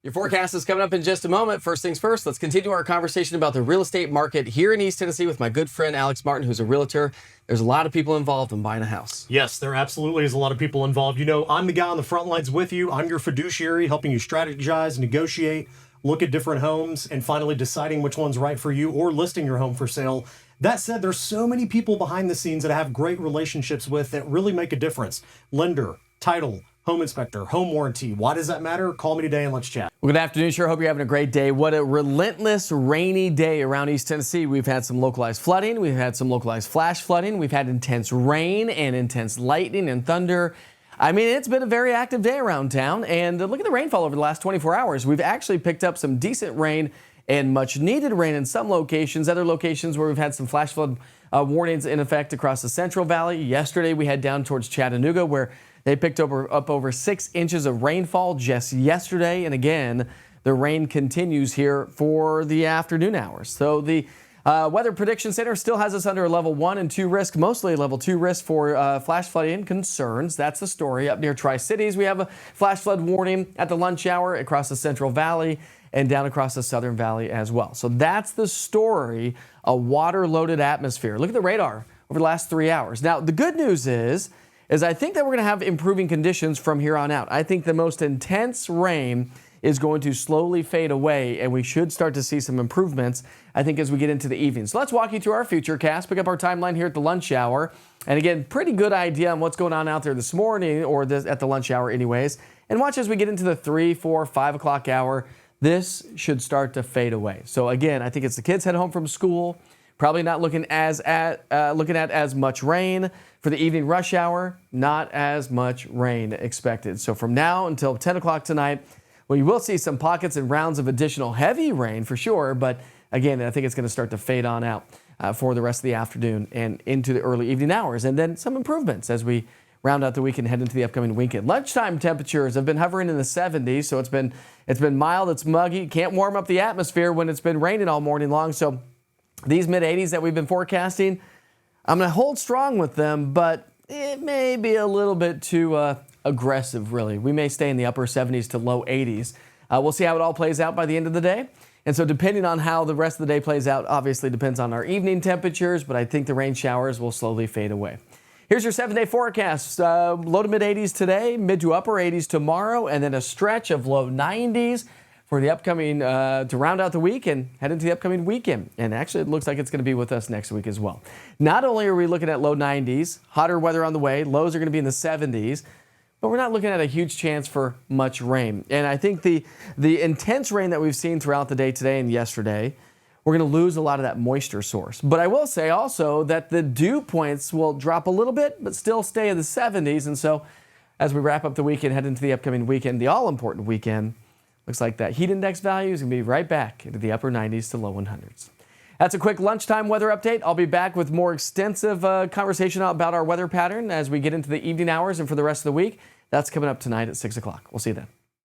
Your forecast is coming up in just a moment. First things first, let's continue our conversation about the real estate market here in East Tennessee with my good friend Alex Martin, who's a realtor. There's a lot of people involved in buying a house. Yes, there absolutely is a lot of people involved. You know, I'm the guy on the front lines with you. I'm your fiduciary, helping you strategize, negotiate, look at different homes, and finally deciding which one's right for you or listing your home for sale. That said, there's so many people behind the scenes that I have great relationships with that really make a difference. Lender, title, home inspector, home warranty. Why does that matter? Call me today and let's chat. Well, good afternoon. Sure hope you're having a great day. What a relentless rainy day around East Tennessee. We've had some localized flooding. We've had some localized flash flooding. We've had intense rain and intense lightning and thunder. I mean, it's been a very active day around town. And look at the rainfall over the last 24 hours. We've actually picked up some decent rain and much needed rain in some locations. Other locations where we've had some flash flood warnings in effect across the Central Valley. Yesterday, we head down towards Chattanooga where they picked up over 6 inches of rainfall just yesterday. And again, the rain continues here for the afternoon hours. So the Weather Prediction Center still has us under a level 1 and 2 risk, mostly a level 2 risk for flash flooding concerns. That's the story. Up near Tri-Cities, we have a flash flood warning at the lunch hour across the Central Valley and down across the Southern Valley as well. So that's the story, a water-loaded atmosphere. Look at the radar over the last 3 hours. Now, the good news is I think that we're going to have improving conditions from here on out. I think the most intense rain is going to slowly fade away, and we should start to see some improvements, I think, as we get into the evening. So let's walk you through our future cast, pick up our timeline here at the lunch hour. And again, pretty good idea on what's going on out there this morning, or at the lunch hour anyways. And watch as we get into the 3, 4, 5 o'clock hour. This should start to fade away. So again, I think it's the kids head home from school, probably not looking at as much rain. For the evening rush hour, not as much rain expected. So from now until 10 o'clock tonight, well, you will see some pockets and rounds of additional heavy rain for sure. But again, I think it's going to start to fade on out for the rest of the afternoon and into the early evening hours. And then some improvements as we round out the week and head into the upcoming weekend. Lunchtime temperatures have been hovering in the 70s. So it's been mild, it's muggy. Can't warm up the atmosphere when it's been raining all morning long. So these mid 80s that we've been forecasting, I'm going to hold strong with them, but it may be a little bit too aggressive, really. We may stay in the upper 70s to low 80s. We'll see how it all plays out by the end of the day. And so depending on how the rest of the day plays out, obviously depends on our evening temperatures, but I think the rain showers will slowly fade away. Here's your 7-day forecast. Low to mid 80s today, mid to upper 80s tomorrow, and then a stretch of low 90s for the upcoming, to round out the week and head into the upcoming weekend. And actually, it looks like it's going to be with us next week as well. Not only are we looking at low 90s, hotter weather on the way, lows are going to be in the 70s, but we're not looking at a huge chance for much rain. And I think the intense rain that we've seen throughout the day today and yesterday, we're going to lose a lot of that moisture source. But I will say also that the dew points will drop a little bit, but still stay in the 70s. And so as we wrap up the week and head into the upcoming weekend, the all-important weekend, looks like that heat index value is going to be right back into the upper 90s to low 100s. That's a quick lunchtime weather update. I'll be back with more extensive conversation about our weather pattern as we get into the evening hours and for the rest of the week. That's coming up tonight at 6 o'clock. We'll see you then.